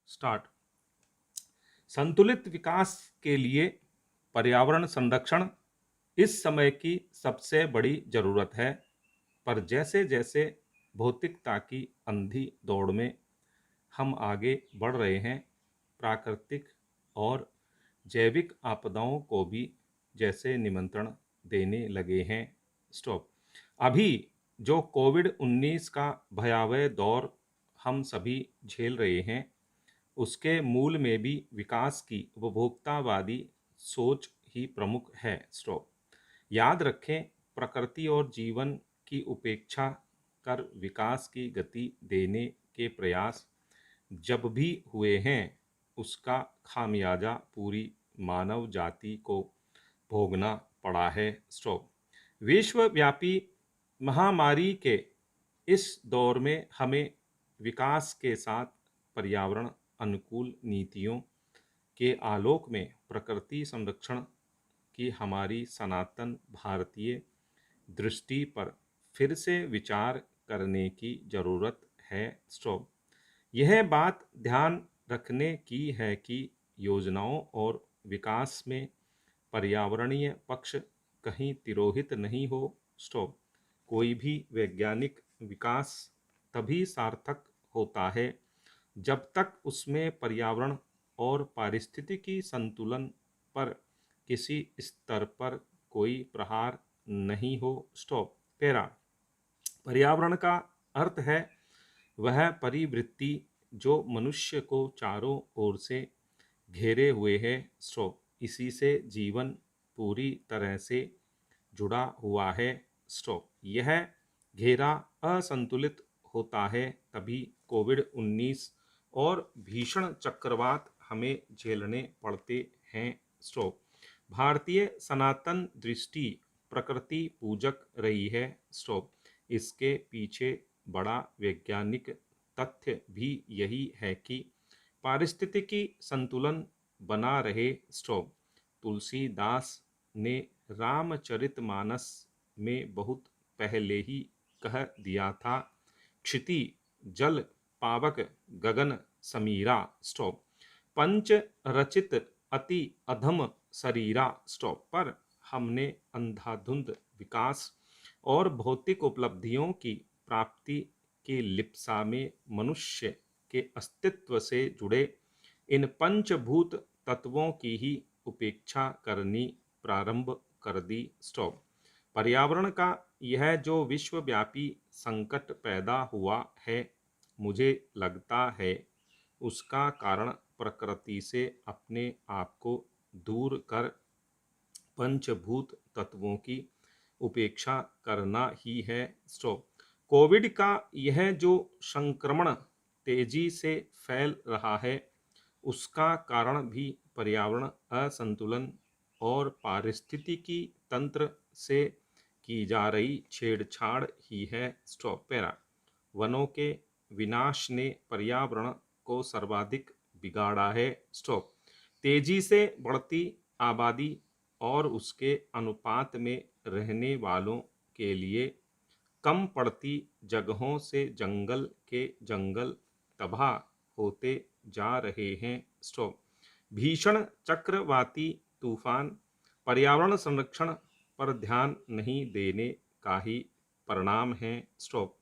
Start. संतुलित विकास के लिए पर्यावरण संरक्षण इस समय की सबसे बड़ी जरूरत है। पर जैसे जैसे भौतिकता की अंधी दौड़ में हम आगे बढ़ रहे हैं, प्राकृतिक और जैविक आपदाओं को भी जैसे निमंत्रण देने लगे हैं। स्टॉप। अभी जो कोविड-19 का भयावह दौर हम सभी झेल रहे हैं, उसके मूल में भी विकास की उपभोक्तावादी सोच ही प्रमुख है। स्टॉप। याद रखें, प्रकृति और जीवन की उपेक्षा कर विकास की गति देने के प्रयास जब भी हुए हैं, उसका खामियाजा पूरी मानव जाति को भोगना पड़ा है। स्टॉप। विश्वव्यापी महामारी के इस दौर में हमें विकास के साथ पर्यावरण अनुकूल नीतियों के आलोक में प्रकृति संरक्षण की हमारी सनातन भारतीय दृष्टि पर फिर से विचार करने की जरूरत है। स्टॉप। यह बात ध्यान रखने की है कि योजनाओं और विकास में पर्यावरणीय पक्ष कहीं तिरोहित नहीं हो। स्टॉप। कोई भी वैज्ञानिक विकास तभी सार्थक होता है जब तक उसमें पर्यावरण और पारिस्थितिकी संतुलन पर किसी स्तर पर कोई प्रहार नहीं हो। स्टॉप। पैरा। पर्यावरण का अर्थ है वह परिवृत्ति जो मनुष्य को चारों ओर से घेरे हुए है। स्टॉप। इसी से जीवन पूरी तरह से जुड़ा हुआ है। स्टॉप। यह घेरा असंतुलित होता है तभी कोविड-19 और भीषण चक्रवात हमें झेलने पड़ते हैं। स्टॉप। भारतीय सनातन दृष्टि प्रकृति पूजक रही है। स्टॉप। इसके पीछे बड़ा वैज्ञानिक तथ्य भी यही है कि पारिस्थितिकी संतुलन बना रहे। स्टॉप। तुलसीदास ने रामचरितमानस में बहुत पहले ही कह दिया था, क्षिति जल पावक गगन समीरा। स्टॉप। पंच रचित अति अधम शरीरा। स्टॉप। पर हमने अंधाधुंध विकास और भौतिक उपलब्धियों की प्राप्ति की लिप्सा में मनुष्य के अस्तित्व से जुड़े इन पंचभूत तत्वों की ही उपेक्षा करनी प्रारंभ कर दी। स्टॉप। पर्यावरण का यह जो विश्वव्यापी संकट पैदा हुआ है, मुझे लगता है उसका कारण प्रकृति से अपने आप को दूर कर पंचभूत तत्वों की उपेक्षा करना ही है। स्टॉप। कोविड का यह जो संक्रमण तेजी से फैल रहा है, उसका कारण भी पर्यावरण असंतुलन और पारिस्थितिकी तंत्र से की जा रही छेड़छाड़ ही है। स्टॉप। पैरा। वनों के विनाश ने पर्यावरण को सर्वाधिक बिगाड़ा है। स्टॉप। तेजी से बढ़ती आबादी और उसके अनुपात में रहने वालों के लिए कम पड़ती जगहों से जंगल के जंगल तबाह होते जा रहे हैं। स्टॉप। भीषण चक्रवाती तूफान पर्यावरण संरक्षण पर ध्यान नहीं देने का ही परिणाम है। स्टॉप।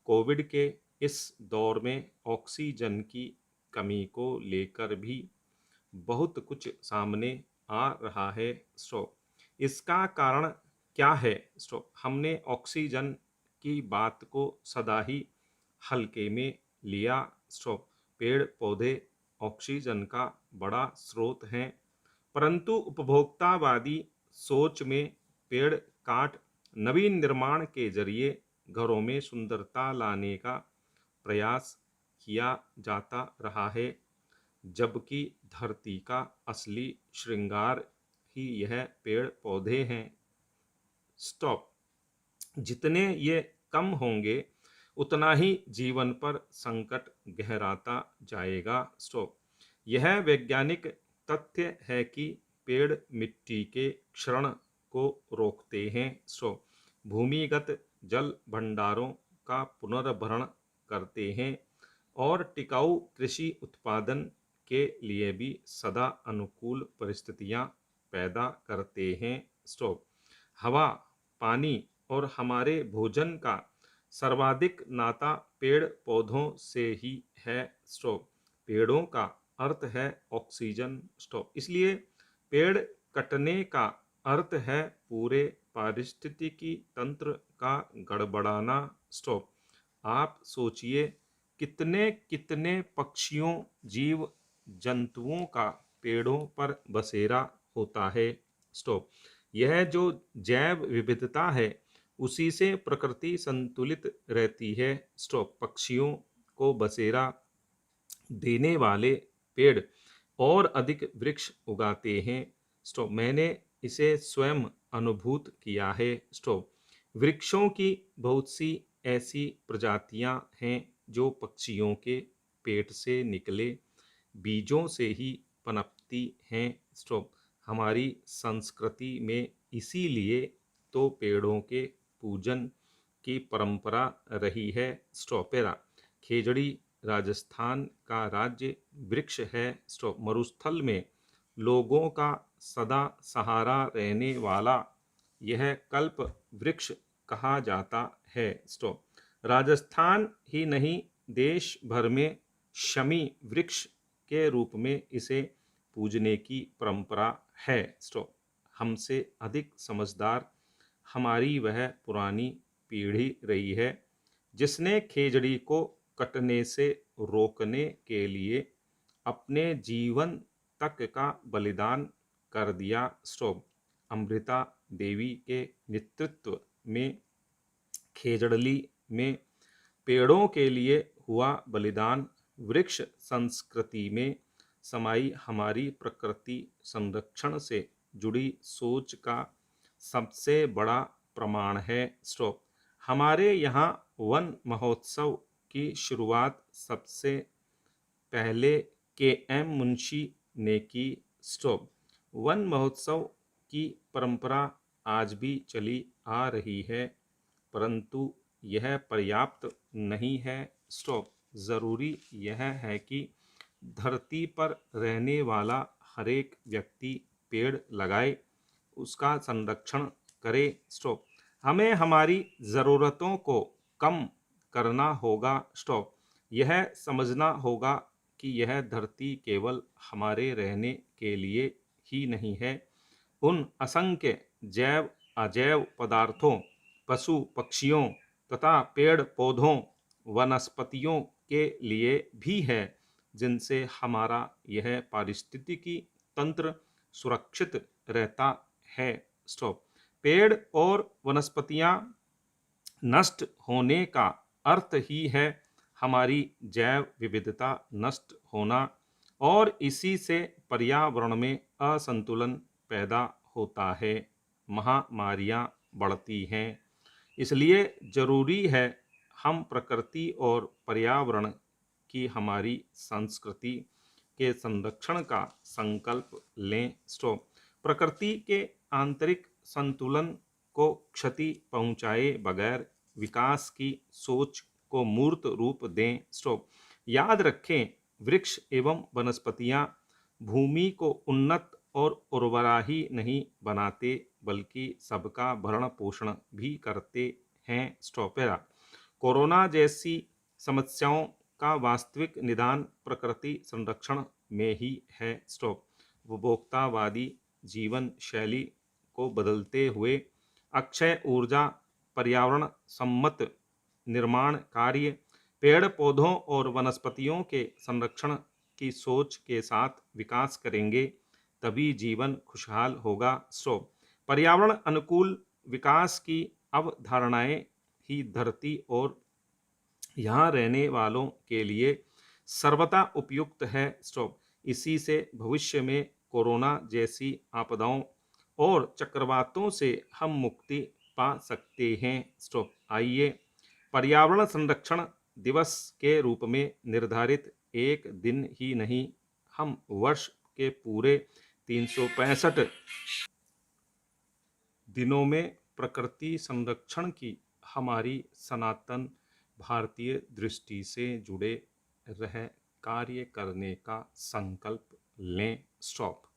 कोविड के इस दौर में ऑक्सीजन की कमी को लेकर भी बहुत कुछ सामने आ रहा है। स्टॉप। इसका कारण क्या है? स्टॉप। हमने ऑक्सीजन की बात को सदा ही हल्के में लिया। स्टॉप। पेड़ पौधे ऑक्सीजन का बड़ा स्रोत हैं, परंतु उपभोक्तावादी सोच में पेड़ काट नवीन निर्माण के जरिए घरों में सुंदरता लाने का प्रयास किया जाता रहा है, जबकि धरती का असली श्रृंगार ही यह पेड़ पौधे हैं। स्टॉप। जितने ये कम होंगे उतना ही जीवन पर संकट गहराता जाएगा। स्टॉप। यह वैज्ञानिक तथ्य है कि पेड़ मिट्टी के क्षरण को रोकते हैं। स्टॉप। भूमिगत जल भंडारों का पुनर्भरण करते हैं और टिकाऊ कृषि उत्पादन के लिए भी सदा अनुकूल परिस्थितियां पैदा करते हैं। स्टॉप। हवा, पानी और हमारे भोजन का सर्वाधिक नाता पेड़ पौधों से ही है। स्टॉप। पेड़ों का अर्थ है ऑक्सीजन। स्टॉप। इसलिए पेड़ कटने का अर्थ है पूरे पारिस्थितिकी तंत्र का गड़बड़ाना। स्टॉप। आप सोचिए कितने कितने पक्षियों, जीव जंतुओं का पेड़ों पर बसेरा होता है। स्टॉप। यह जो जैव विविधता है उसी से प्रकृति संतुलित रहती है। स्टॉप। पक्षियों को बसेरा देने वाले पेड़ और अधिक वृक्ष उगाते हैं। स्टॉप। मैंने इसे स्वयं अनुभूत किया है। स्टॉप। वृक्षों की बहुत सी ऐसी प्रजातियां हैं जो पक्षियों के पेट से निकले बीजों से ही पनपती हैं। स्टॉप। हमारी संस्कृति में इसीलिए तो पेड़ों के पूजन की परंपरा रही है। स्टॉपेरा। खेजड़ी राजस्थान का राज्य वृक्ष है। स्टॉप। मरुस्थल में लोगों का सदा सहारा रहने वाला यह कल्प वृक्ष कहा जाता है। स्टॉप। राजस्थान ही नहीं देश भर में शमी वृक्ष के रूप में इसे पूजने की परंपरा है। स्टॉप। हमसे अधिक समझदार हमारी वह पुरानी पीढ़ी रही है जिसने खेजड़ी को कटने से रोकने के लिए अपने जीवन तक का बलिदान कर दिया। स्टॉप। अमृता देवी के नेतृत्व में खेजड़ली में पेड़ों के लिए हुआ बलिदान वृक्ष संस्कृति में समाई हमारी प्रकृति संरक्षण से जुड़ी सोच का सबसे बड़ा प्रमाण है। स्टॉप। हमारे यहाँ वन महोत्सव की शुरुआत सबसे पहले के.एम. मुंशी ने की। स्टॉप। वन महोत्सव की परंपरा आज भी चली आ रही है परंतु यह पर्याप्त नहीं है। स्टॉप। ज़रूरी यह है कि धरती पर रहने वाला हरेक व्यक्ति पेड़ लगाए, उसका संरक्षण करे। स्टॉप। हमें हमारी ज़रूरतों को कम करना होगा। स्टॉप। यह समझना होगा कि यह धरती केवल हमारे रहने के लिए ही नहीं है, उन असंख्य जैव अजैव पदार्थों, पशु पक्षियों तथा पेड़ पौधों, वनस्पतियों के लिए भी है जिनसे हमारा यह पारिस्थितिकी तंत्र सुरक्षित रहता है। स्टॉप। पेड़ और वनस्पतियां नष्ट होने का अर्थ ही है हमारी जैव विविधता नष्ट होना और इसी से पर्यावरण में असंतुलन पैदा होता है, महामारियां बढ़ती हैं। इसलिए जरूरी है हम प्रकृति और पर्यावरण की हमारी संस्कृति के संरक्षण का संकल्प लें। स्टॉप। प्रकृति के आंतरिक संतुलन को क्षति पहुंचाए बगैर विकास की सोच को मूर्त रूप दें। स्टॉप। याद रखें वृक्ष एवं वनस्पतियां भूमि को उन्नत और उर्वरा ही नहीं बनाते बल्कि सबका भरण पोषण भी करते हैं। स्टॉपेरा। कोरोना जैसी समस्याओं का वास्तविक निदान प्रकृति संरक्षण में ही है। स्टॉप। उपभोक्तावादी जीवन शैली को बदलते हुए अक्षय ऊर्जा, पर्यावरण सम्मत निर्माण कार्य, पेड़ पौधों और वनस्पतियों के संरक्षण की सोच के साथ विकास करेंगे तभी जीवन खुशहाल होगा। स्टॉप। पर्यावरण अनुकूल विकास की अवधारणाएं ही धरती और यहाँ रहने वालों के लिए सर्वथा उपयुक्त है। स्टॉप। इसी से भविष्य में कोरोना जैसी आपदाओं और चक्रवातों से हम मुक्ति पा सकते हैं। स्टॉप। आइए पर्यावरण संरक्षण दिवस के रूप में निर्धारित एक दिन ही नहीं, हम वर्ष के पूरे 365 दिनों में प्रकृति संरक्षण की हमारी सनातन भारतीय दृष्टि से जुड़े रह कार्य करने का संकल्प लें। स्टॉप।